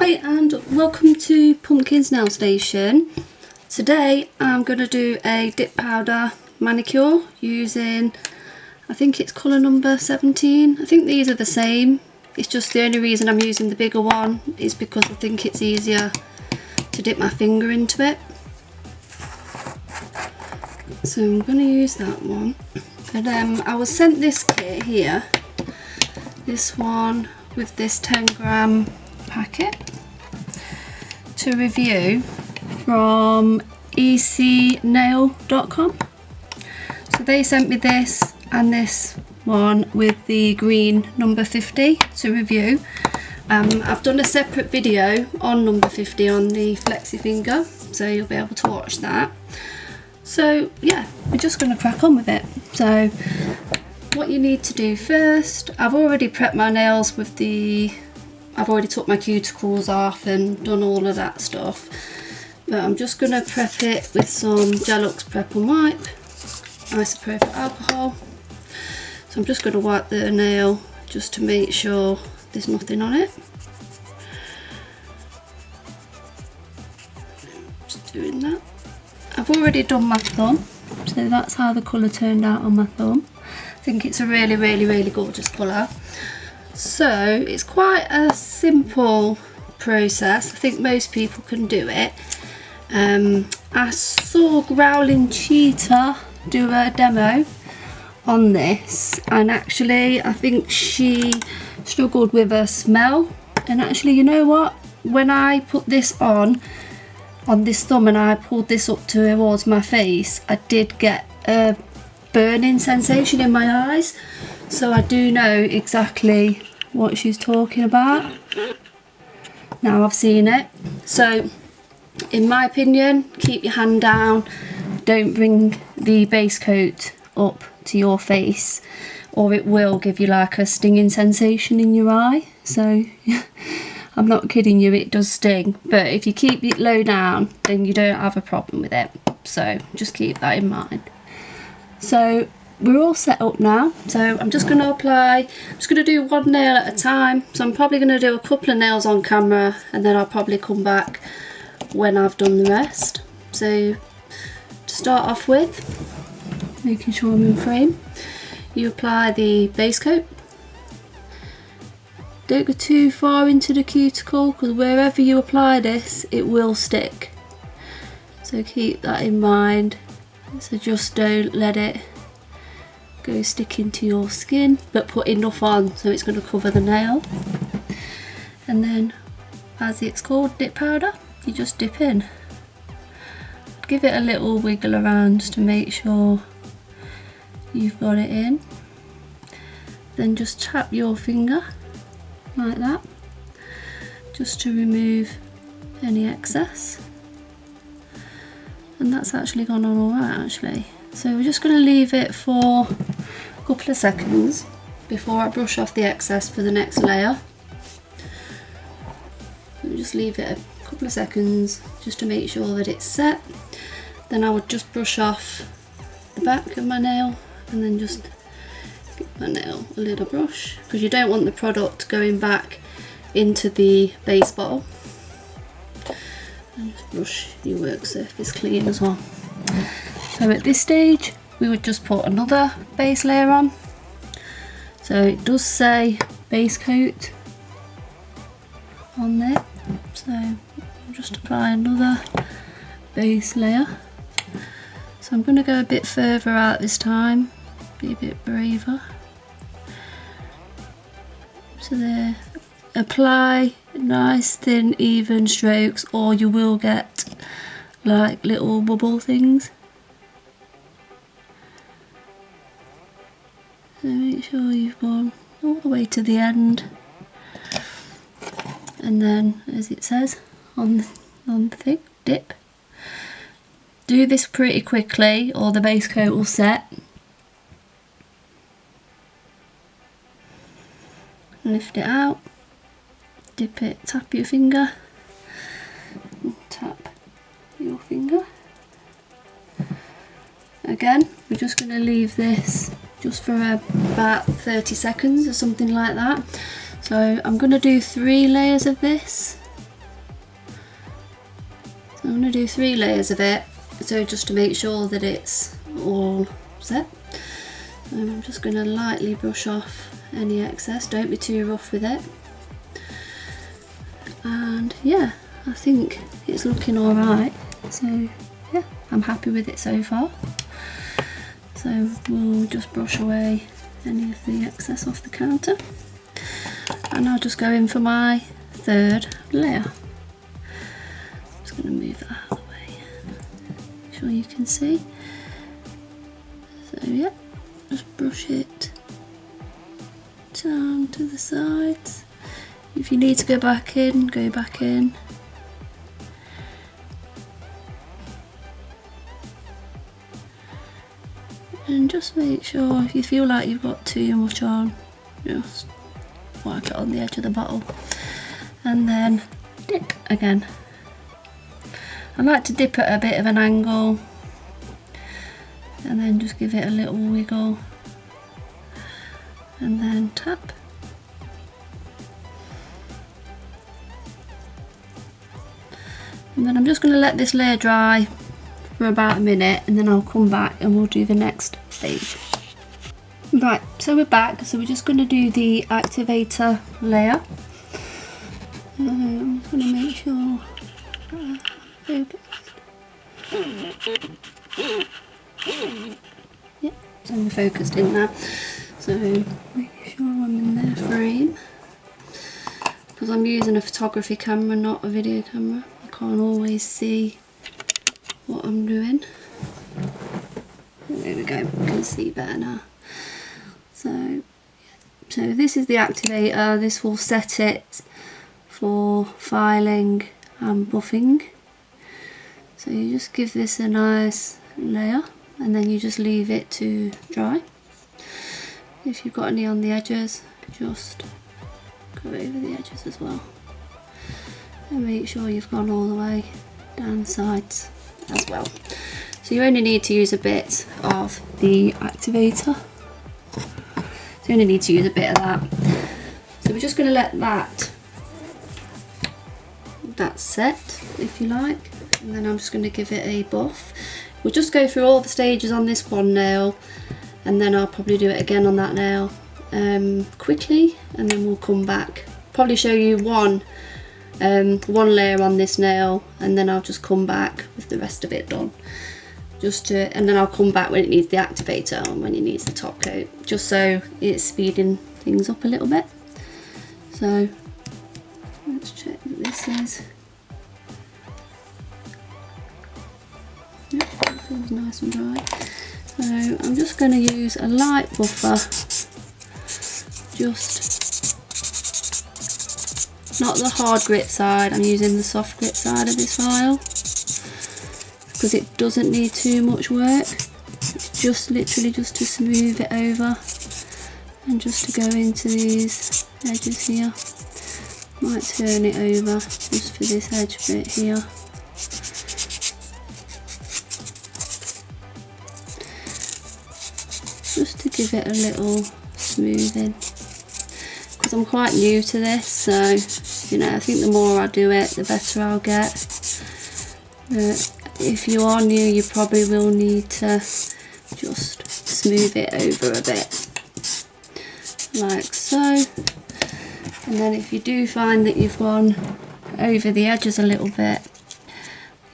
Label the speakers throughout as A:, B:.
A: Hi and welcome to Pumpkin's Nail Station. Today I'm going to do a dip powder manicure using, I think it's colour number 17. I think these are the same. It's just the only reason I'm using the bigger one is because I think it's easier to dip my finger into it. So I'm going to use that one. And I was sent this kit here, this one with this 10 gram packet to review from ecfull.com. So they sent me this and this one with the green number 50 to review. I've done a separate video on number 50 on the flexi finger, so you'll be able to watch that. So yeah, we're just going to crack on with it. So what you need to do first, I've already prepped my nails with I've already took my cuticles off and done all of that stuff, but I'm just going to prep it with some Gelux Prep and Wipe isopropyl alcohol. So I'm just going to wipe the nail just to make sure there's nothing on it. Just doing that. I've already done my thumb, so that's how the colour turned out on my thumb. I think it's a really gorgeous colour. So it's quite a simple process. I think most people can do it. I saw Growling Cheetah do a demo on this, and actually I think she struggled with her smell, and actually, you know what, when I put this on this thumb and I pulled this up towards my face, I did get a burning sensation in my eyes. So I do know exactly what she's talking about. Now I've seen it. So in my opinion, keep your hand down. Don't bring the base coat up to your face, or it will give you like a stinging sensation in your eye. So I'm not kidding you, it does sting. But if you keep it low down, then you don't have a problem with it. So just keep that in mind. So we're all set up now, so I'm just going to apply, I'm just going to do one nail at a time. So I'm probably going to do a couple of nails on camera, and then I'll probably come back when I've done the rest. So to start off with, making sure I'm in frame, you apply the base coat. Don't go too far into the cuticle, because wherever you apply this, it will stick. So keep that in mind. So just don't let it go stick into your skin, but put enough on so it's going to cover the nail. And then, as it's called, dip powder, you just dip in. Give it a little wiggle around to make sure you've got it in. Then just tap your finger like that, just to remove any excess. And that's actually gone on alright actually. So we're just going to leave it for a couple of seconds before I brush off the excess for the next layer. So just leave it a couple of seconds just to make sure that it's set. Then I would just brush off the back of my nail, and then just give my nail a little brush, because you don't want the product going back into the base bottle. And just brush your work surface clean as well. So at this stage we would just put another base layer on. So it does say base coat on there, so I'll just apply another base layer. So I'm going to go a bit further out this time, be a bit braver. So there, apply nice thin even strokes, or you will get like little bubble things. So make sure you've gone all the way to the end, and then, as it says on the thing, dip. Do this pretty quickly or the base coat will set. Lift it out, dip it, tap your finger, tap your finger. Again, we're just going to leave this just for about 30 seconds or something like that. So I'm going to do 3 layers of this. So I'm going to do 3 layers of it, so just to make sure that it's all set. I'm just going to lightly brush off any excess, don't be too rough with it. And yeah, I think it's looking alright, so yeah, I'm happy with it so far. So we'll just brush away any of the excess off the counter, and I'll just go in for my 3rd layer. I'm just going to move that out of the way, make sure you can see. So yeah, just brush it down to the sides. If you need to go back in, go back in. And just make sure, if you feel like you've got too much on, just wipe it on the edge of the bottle. And then dip again. I like to dip at a bit of an angle, and then just give it a little wiggle, and then tap. And then I'm just going to let this layer dry for about a minute, and then I'll come back and we'll do the next stage. Right, so we're back, so we're just going to do the activator layer. I'm just going to make sure yep, so we're focused in now. So making sure I'm in their frame, because I'm using a photography camera, not a video camera. I can't always see what I'm doing. There we go, you can see better now. So this is the activator. This will set it for filing and buffing. So you just give this a nice layer, and then you just leave it to dry. If you've got any on the edges, just go over the edges as well, and make sure you've gone all the way down the sides as well. So you only need to use a bit of the activator. So you only need to use a bit of that. So we're just going to let that set, if you like, and then I'm just going to give it a buff. We'll just go through all the stages on this one nail, and then I'll probably do it again on that nail quickly, and then we'll come back, probably show you one layer on this nail, and then I'll just come back with the rest of it done. And then I'll come back when it needs the activator and when it needs the top coat, just so it's speeding things up a little bit. So let's check that this is, yep, that feels nice and dry. So I'm just going to use a light buffer, just not the hard grit side, I'm using the soft grit side of this file, because it doesn't need too much work. It's just literally just to smooth it over, and just to go into these edges here. Might turn it over just for this edge bit here. Just to give it a little smoothing, because I'm quite new to this, so you know, I think the more I do it, the better I'll get. If you are new, you probably will need to just smooth it over a bit, like so. And then if you do find that you've gone over the edges a little bit,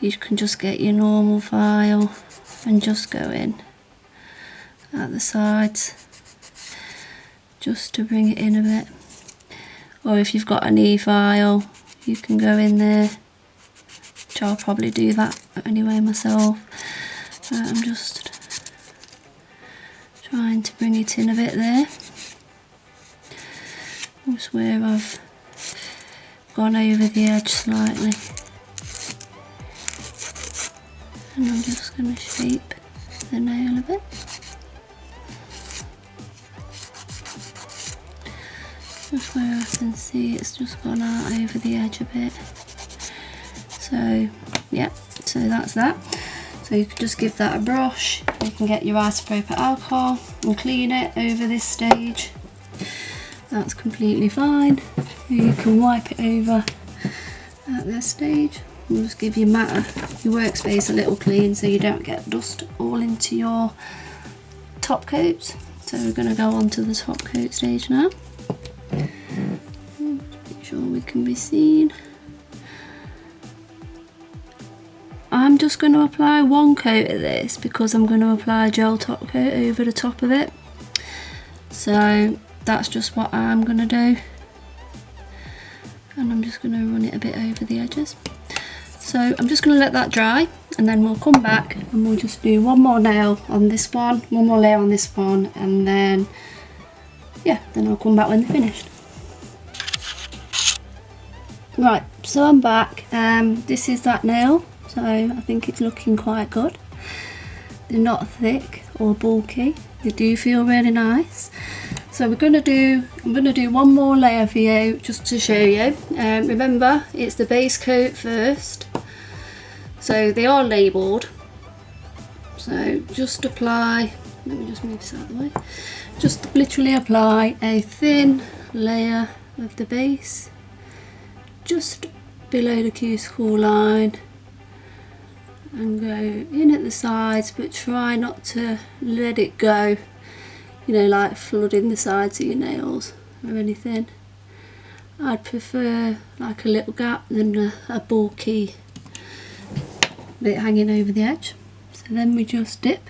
A: you can just get your normal file and just go in at the sides, just to bring it in a bit. Or if you've got an e-file, you can go in there, which I'll probably do that anyway myself. I'm just trying to bring it in a bit there, just where I've gone over the edge slightly, and I'm just going to shape the nail a bit. Just where I can see it's just gone out over the edge a bit. So yeah, so that's that. So you can just give that a brush, you can get your isopropyl alcohol and clean it over this stage. That's completely fine. You can wipe it over at this stage. We'll just give your workspace a little clean so you don't get dust all into your top coats. So we're going to go on to the top coat stage now. Make sure we can be seen. I'm just going to apply one coat of this because I'm going to apply a gel top coat over the top of it. So that's just what I'm going to do. And I'm just going to run it a bit over the edges. So I'm just going to let that dry, and then we'll come back and we'll just do one more nail on this one more layer on this one, and then yeah, then I'll come back when they're finished. Right, so I'm back. This is that nail, so I think it's looking quite good. They're not thick or bulky, they do feel really nice. So I'm going to do one more layer for you just to show you. Remember, it's the base coat first, so they are labelled. So just apply, let me just move this out of the way, just literally apply a thin layer of the base just below the cuticle line and go in at the sides, but try not to let it go, you know, like flooding the sides of your nails or anything. I'd prefer like a little gap than a bulky bit hanging over the edge. So then we just dip.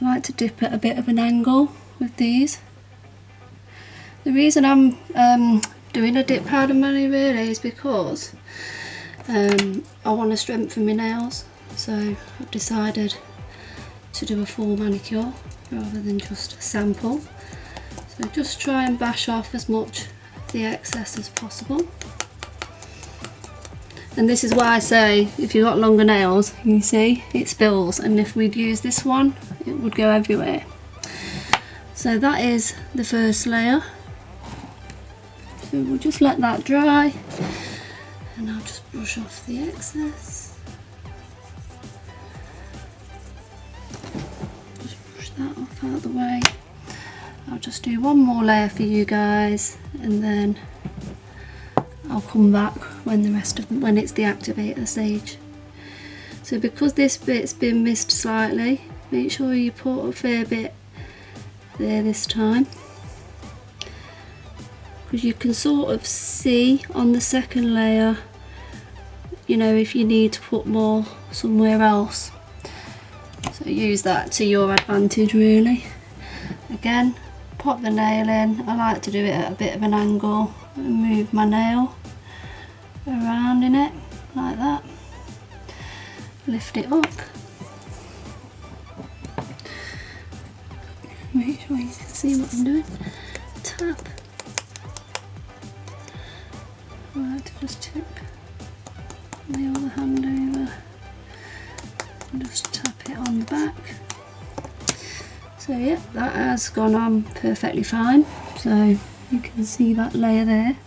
A: I like to dip at a bit of an angle with these. The reason I'm doing a dip powder manicure really is because I want to strengthen my nails, so I've decided to do a full manicure rather than just a sample. So just try and bash off as much of the excess as possible. And this is why I say if you've got longer nails, you see it spills, and if we'd use this one it would go everywhere. So that is the first layer. So we'll just let that dry, and I'll just brush off the excess. Just brush that off out of the way. I'll just do one more layer for you guys, and then I'll come back when when it's the activator stage. So because this bit's been missed slightly, make sure you put a fair bit there this time, because you can sort of see on the second layer, you know, if you need to put more somewhere else. So use that to your advantage really. Again, pop the nail in. I like to do it at a bit of an angle and move my nail around in it like that. Lift it up. Make sure you can see what I'm doing. Tap. I like to just tip the other hand over and just tap it on the back. So yeah, that has gone on perfectly fine. So you can see that layer there.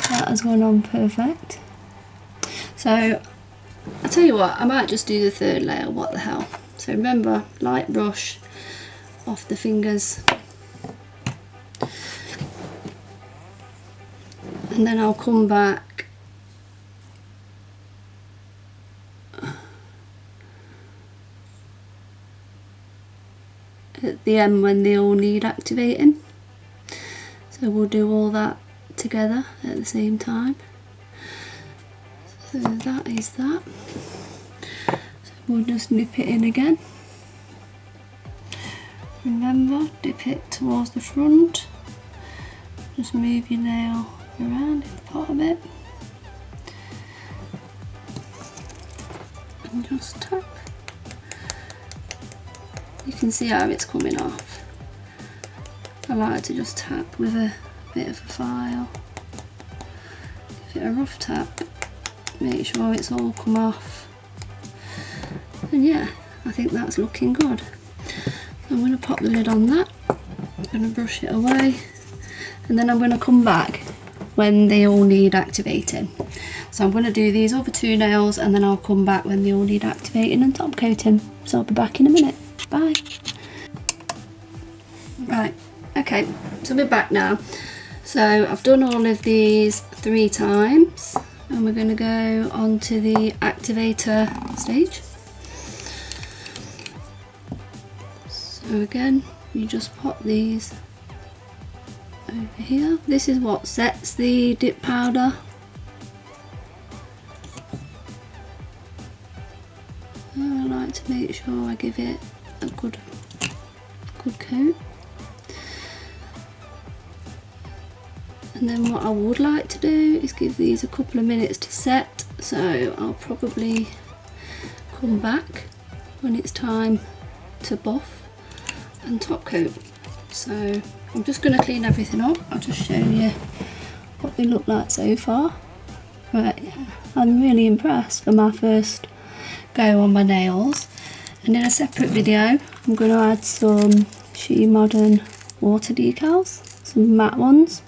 A: That has gone on perfect. So I tell you what, I might just do the third layer, what the hell. So remember, light brush off the fingers. And then I'll come back at the end when they all need activating. So we'll do all that together at the same time. So that is that. So we'll just nip it in again. Remember, dip it towards the front. Just move your nail around in the part of it. And just tap. You can see how it's coming off. I like to just tap with a bit of a file. Give it a rough tap, make sure it's all come off, and yeah, I think that's looking good. I'm going to pop the lid on that, I'm going to brush it away, and then I'm going to come back when they all need activating. So I'm going to do these other two nails, and then I'll come back when they all need activating and top coating. So I'll be back in a minute. Bye. Right, okay, so we're back now. So I've done all of these 3 times. and we're going to go on to the activator stage. So again, you just pop these over here. This is what sets the dip powder. I like to make sure I give it a good coat. And then what I would like to do is give these a couple of minutes to set, so I'll probably come back when it's time to buff and top coat. So I'm just going to clean everything up. I'll just show you what they look like so far. But yeah, I'm really impressed for my first go on my nails. And in a separate video I'm going to add some She Modern water decals, some matte ones,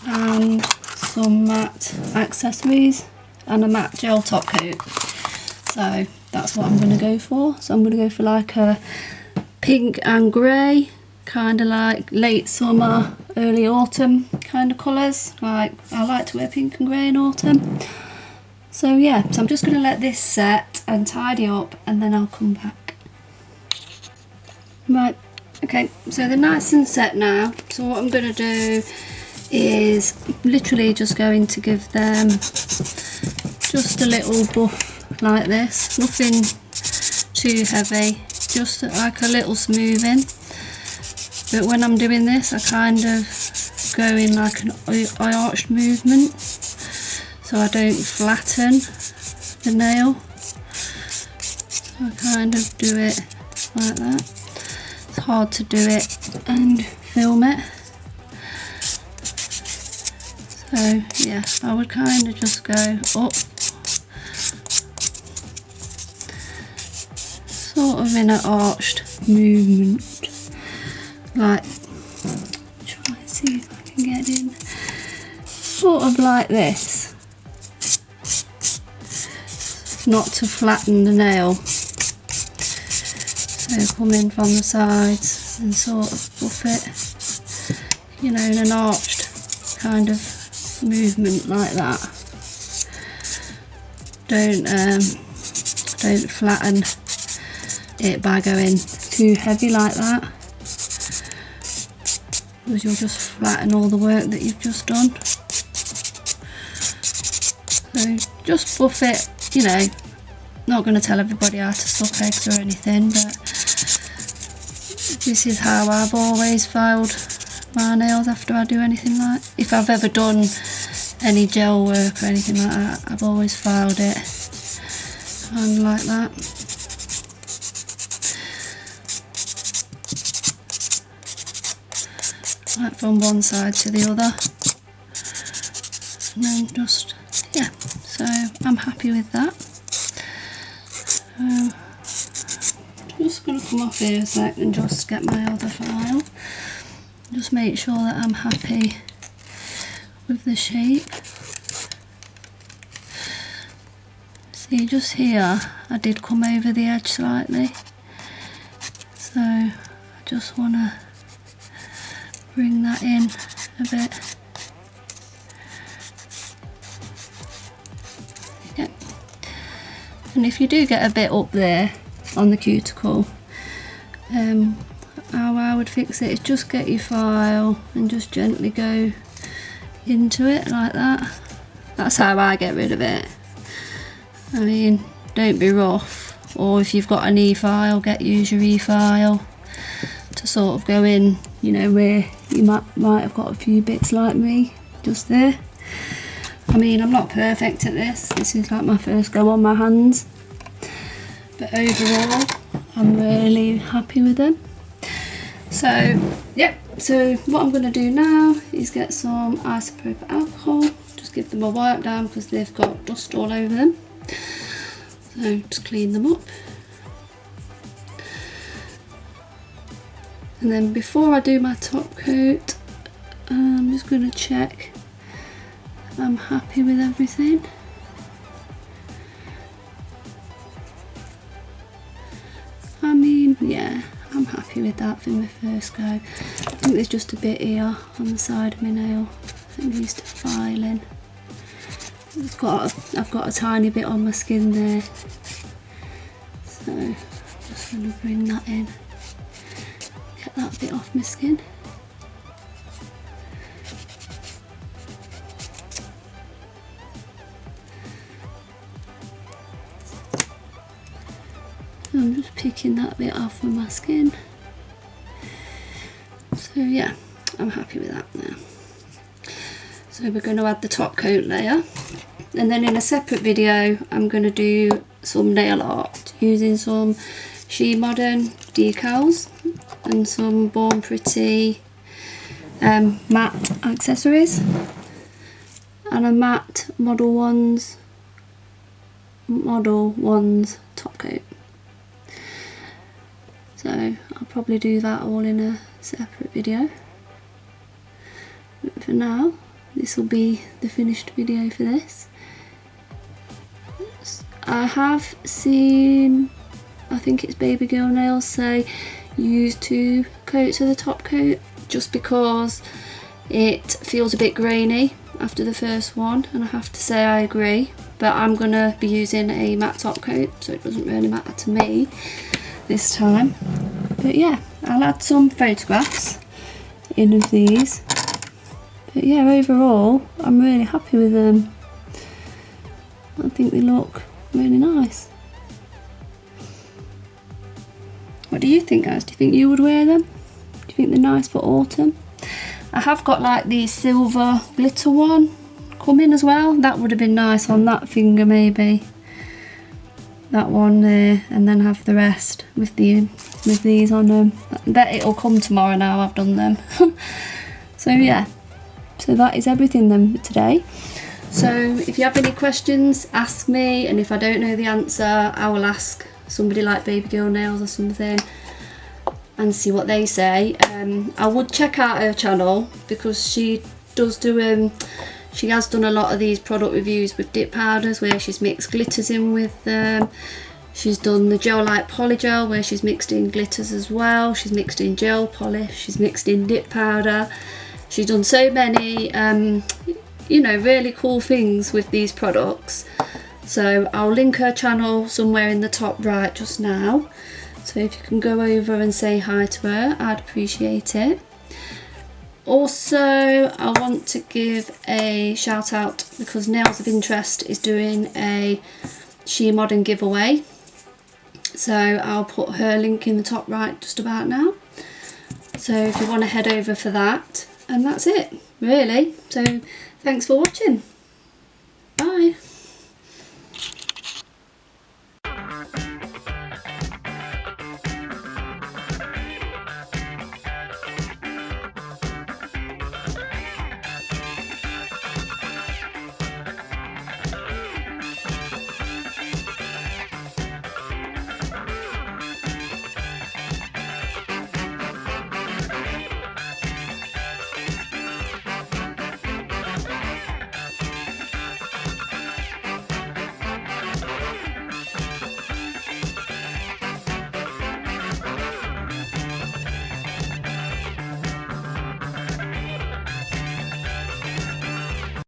A: and some matte accessories and a matte gel top coat. So that's what I'm going to go for. So I'm going to go for like a pink and grey, kind of like late summer, early autumn kind of colours. Like I like to wear pink and grey in autumn. So yeah, so I'm just going to let this set and tidy up, and then I'll come back. Right, okay, so they're nice and set now. So what I'm going to do is literally just going to give them just a little buff like this, nothing too heavy, just like a little smoothing. But when I'm doing this, I kind of go in like an arched movement, so I don't flatten the nail. So I kind of do it like that. It's hard to do it and film it. So yeah, I would kind of just go up, sort of in an arched movement, like, try and see if I can get in, sort of like this, not to flatten the nail. So come in from the sides and sort of buff it, you know, in an arched kind of movement like that. Don't flatten it by going too heavy like that, because you'll just flatten all the work that you've just done. So just buff it, you know, not going to tell everybody how to suck eggs or anything, but this is how I've always filed my nails after I do anything like, if I've ever done any gel work or anything like that, I've always filed it and like that. Like from one side to the other, and then just, yeah, so I'm happy with that. Just going to come off here a sec and just get my other file. Just make sure that I'm happy with the shape. See, just here I did come over the edge slightly, so I just want to bring that in a bit. Okay. And if you do get a bit up there on the cuticle, how I would fix it is just get your file and just gently go into it like that. That's how I get rid of it. I mean, don't be rough, or if you've got an e-file, use your e-file to sort of go in, you know, where you might have got a few bits like me, just there. I mean, I'm not perfect at this. This is like my first go on my hands, but overall I'm really happy with them. So yeah, so what I'm going to do now is get some isopropyl alcohol, just give them a wipe down because they've got dust all over them. So just clean them up. And then before I do my top coat, I'm just going to check I'm happy with everything. I mean, yeah, I'm happy with that for my first go. I think there's just a bit here on the side of my nail that needs to file in. I've got a tiny bit on my skin there, so just going to bring that in, get that bit off my skin. So I'm just picking that bit off of my skin. So yeah, I'm happy with that now. So we're going to add the top coat layer, and then in a separate video I'm going to do some nail art using some She Modern decals and some Born Pretty matte accessories and a matte Model Ones top coat. So I'll probably do that all in a separate video, but for now this will be the finished video for this. I have seen, I think it's Baby Girl Nails say use 2 coats of the top coat, just because it feels a bit grainy after the first one, and I have to say I agree, but I'm going to be using a matte top coat, so it doesn't really matter to me this time. But yeah, I'll add some photographs in of these. But yeah, overall I'm really happy with them. I think they look really nice. What do you think, guys? Do you think you would wear them? Do you think they're nice for autumn? I have got like the silver glitter one coming as well. That would have been nice on that finger maybe. That one there, and then have the rest with these on them. That it'll come tomorrow now I've done them. So yeah. So that is everything then for today. So if you have any questions, ask me, and if I don't know the answer, I will ask somebody like Baby Girl Nails or something and see what they say. I would check out her channel, because she does do she has done a lot of these product reviews with dip powders where she's mixed glitters in with them. She's done the gel light polygel where she's mixed in glitters as well. She's mixed in gel polish, she's mixed in dip powder. She's done so many, you know, really cool things with these products. So I'll link her channel somewhere in the top right just now. So if you can go over and say hi to her, I'd appreciate it. Also, I want to give a shout out because Nails of Interest is doing a She Modern giveaway. So I'll put her link in the top right just about now. So if you want to head over for that. And that's it, really. So thanks for watching. Bye.